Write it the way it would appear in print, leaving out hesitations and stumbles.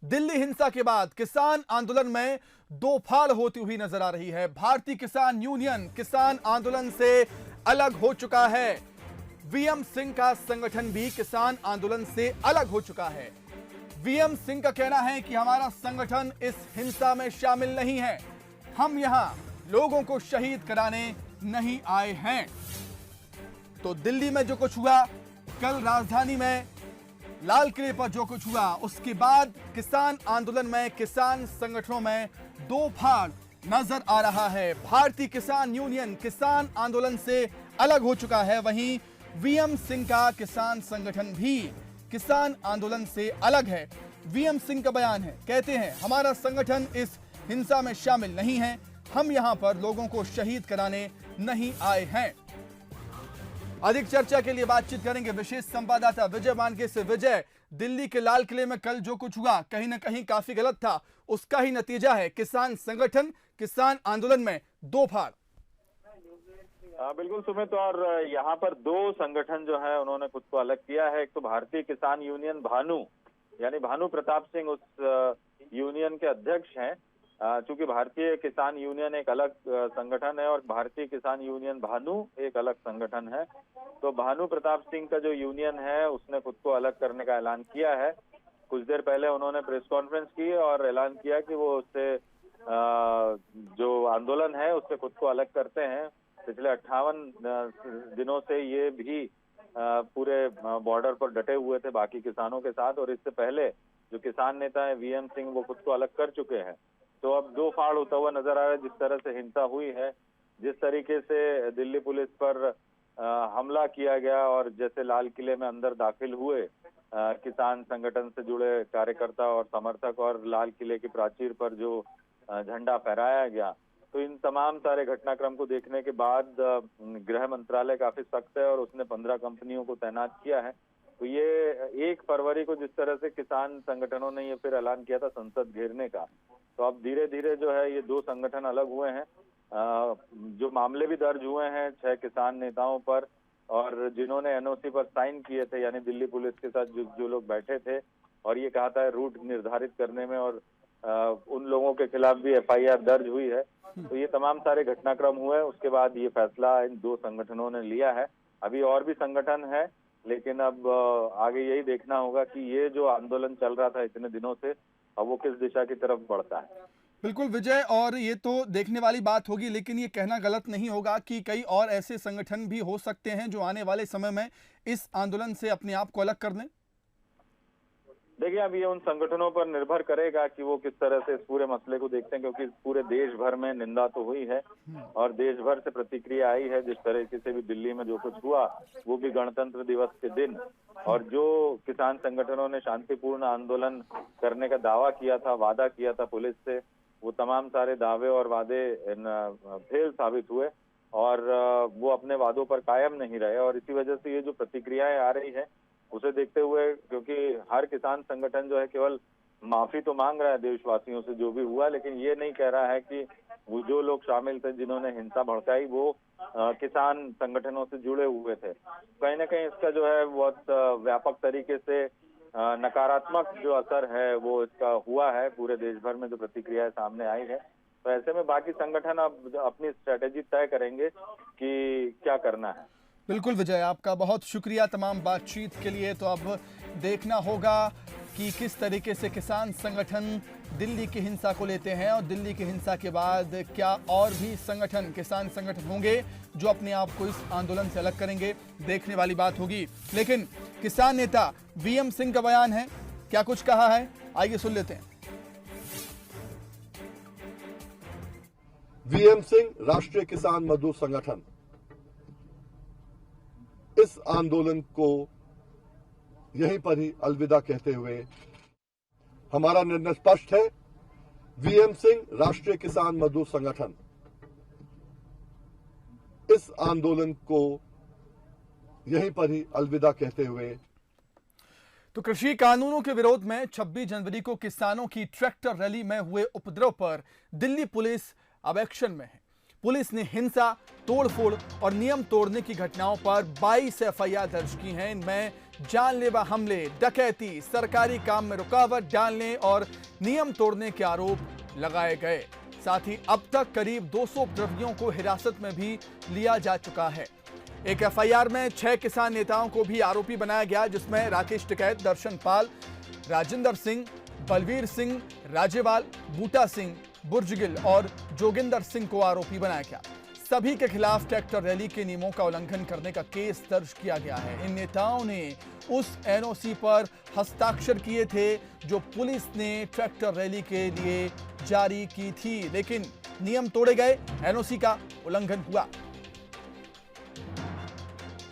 दिल्ली हिंसा के बाद किसान आंदोलन में दो फाड़ होती हुई नजर आ रही है। भारतीय किसान यूनियन किसान आंदोलन से अलग हो चुका है। वीएम सिंह का संगठन भी किसान आंदोलन से अलग हो चुका है। वीएम सिंह का कहना है कि हमारा संगठन इस हिंसा में शामिल नहीं है, हम यहां लोगों को शहीद कराने नहीं आए हैं। तो दिल्ली में जो कुछ हुआ, कल राजधानी में लाल किले पर जो कुछ हुआ, उसके बाद किसान आंदोलन में किसान संगठनों में दो फाड़ नजर आ रहा है। भारतीय किसान यूनियन किसान आंदोलन से अलग हो चुका है, वहीं वीएम सिंह का किसान संगठन भी किसान आंदोलन से अलग है। वीएम सिंह का बयान है, कहते हैं हमारा संगठन इस हिंसा में शामिल नहीं है, हम यहां पर लोगों को शहीद कराने नहीं आए हैं। अधिक चर्चा के लिए बातचीत करेंगे विशेष संवाददाता विजय मानके से। विजय, दिल्ली के लाल किले में कल जो कुछ हुआ कहीं ना कहीं काफी गलत था, उसका ही नतीजा है किसान संगठन किसान आंदोलन में दो फाड़। बिल्कुल सुमित, और यहाँ पर दो संगठन जो है उन्होंने खुद को अलग किया है। एक तो भारतीय किसान यूनियन भानु, यानी भानु प्रताप सिंह उस यूनियन के अध्यक्ष हैं। चूंकि भारतीय किसान यूनियन एक अलग संगठन है और भारतीय किसान यूनियन भानु एक अलग संगठन है, तो भानु प्रताप सिंह का जो यूनियन है उसने खुद को अलग करने का ऐलान किया है। कुछ देर पहले उन्होंने प्रेस कॉन्फ्रेंस की और ऐलान किया कि वो उससे जो आंदोलन है उससे खुद को अलग करते हैं। पिछले 58 दिनों से ये भी पूरे बॉर्डर पर डटे हुए थे बाकी किसानों के साथ, और इससे पहले जो किसान नेता है वीएम सिंह वो खुद को अलग कर चुके हैं। तो अब दो फाड़ होता हुआ नजर आ रहा है। जिस तरह से हिंसा हुई है, जिस तरीके से दिल्ली पुलिस पर हमला किया गया और जैसे लाल किले में अंदर दाखिल हुए किसान संगठन से जुड़े कार्यकर्ता और समर्थक और लाल किले की प्राचीर पर जो झंडा फहराया गया, तो इन तमाम सारे घटनाक्रम को देखने के बाद गृह मंत्रालय काफी सख्त है और उसने 15 कंपनियों को तैनात किया है। तो ये 1 फरवरी को जिस तरह से किसान संगठनों ने ये फिर ऐलान किया था संसद घेरने का, तो अब धीरे धीरे जो है ये दो संगठन अलग हुए हैं। जो मामले भी दर्ज हुए हैं 6 किसान नेताओं पर, और जिन्होंने एनओसी पर साइन किए थे, यानी दिल्ली पुलिस के साथ जो लोग बैठे थे और ये कहा था रूट निर्धारित करने में, और उन लोगों के खिलाफ भी एफआईआर दर्ज हुई है। तो ये तमाम सारे घटनाक्रम हुए, उसके बाद ये फैसला इन दो संगठनों ने लिया है। अभी और भी संगठन है, लेकिन अब आगे यही देखना होगा कि ये जो आंदोलन चल रहा था इतने दिनों से, अब वो किस दिशा की तरफ बढ़ता है। बिल्कुल विजय, और ये तो देखने वाली बात होगी, लेकिन ये कहना गलत नहीं होगा कि कई और ऐसे संगठन भी हो सकते हैं जो आने वाले समय में इस आंदोलन से अपने आप को अलग कर लें। देखिए, अब ये उन संगठनों पर निर्भर करेगा कि वो किस तरह से इस पूरे मसले को देखते हैं, क्योंकि पूरे देश भर में निंदा तो हुई है और देश भर से प्रतिक्रिया आई है। जिस तरीके से भी दिल्ली में जो कुछ हुआ, वो भी गणतंत्र दिवस के दिन, और जो किसान संगठनों ने शांतिपूर्ण आंदोलन करने का दावा किया था, वादा किया था पुलिस से, वो तमाम सारे दावे और वादे फेल साबित हुए और वो अपने वादों पर कायम नहीं रहे। और इसी वजह से ये जो प्रतिक्रियाएं आ रही है उसे देखते हुए, क्योंकि हर किसान संगठन जो है केवल माफी तो मांग रहा है देशवासियों से जो भी हुआ, लेकिन ये नहीं कह रहा है कि वो जो लोग शामिल थे जिन्होंने हिंसा भड़काई वो किसान संगठनों से जुड़े हुए थे। कहीं ना कहीं इसका जो है बहुत व्यापक तरीके से नकारात्मक जो असर है वो इसका हुआ है पूरे देश भर में, जो प्रतिक्रियाएं सामने आई है। तो ऐसे में बाकी संगठन अब अपनी स्ट्रेटेजी तय करेंगे कि क्या करना है। बिल्कुल विजय, आपका बहुत शुक्रिया तमाम बातचीत के लिए। तो अब देखना होगा कि किस तरीके से किसान संगठन दिल्ली की हिंसा को लेते हैं, और दिल्ली की हिंसा के बाद क्या और भी संगठन किसान संगठन होंगे जो अपने आप को इस आंदोलन से अलग करेंगे, देखने वाली बात होगी। लेकिन किसान नेता वीएम सिंह का बयान है, क्या कुछ कहा है, आइए सुन लेते हैं। वीएम सिंह राष्ट्रीय किसान मजदूर संगठन इस आंदोलन को यहीं पर ही अलविदा कहते हुए हमारा निर्णय स्पष्ट है। वीएम सिंह राष्ट्रीय किसान मजदूर संगठन इस आंदोलन को यहीं पर ही अलविदा कहते हुए। तो कृषि कानूनों के विरोध में 26 जनवरी को किसानों की ट्रैक्टर रैली में हुए उपद्रव पर दिल्ली पुलिस अब एक्शन में है। पुलिस ने हिंसा, तोड़फोड़ और नियम तोड़ने की घटनाओं पर 22 एफआईआर दर्ज की हैं। इनमें जानलेवा हमले, डकैती, सरकारी काम में रुकावट डालने और नियम तोड़ने के आरोप लगाए गए। साथ ही अब तक करीब 200 उपद्रवियों को हिरासत में भी लिया जा चुका है। एक एफआईआर में 6 किसान नेताओं को भी आरोपी बनाया गया, जिसमें राकेश टिकैत, दर्शन पाल, राजेंद्र सिंह, बलवीर सिंह, राजेवाल, बूटा सिंह, बुर्जगिल और जोगिंदर सिंह को आरोपी बनाया गया। सभी के खिलाफ ट्रैक्टर रैली के नियमों का उल्लंघन करने का केस दर्ज किया गया है। इन नेताओं ने उस एनओसी पर हस्ताक्षर किए थे जो पुलिस ने ट्रैक्टर रैली के लिए जारी की थी, लेकिन नियम तोड़े गए, एनओसी का उल्लंघन हुआ।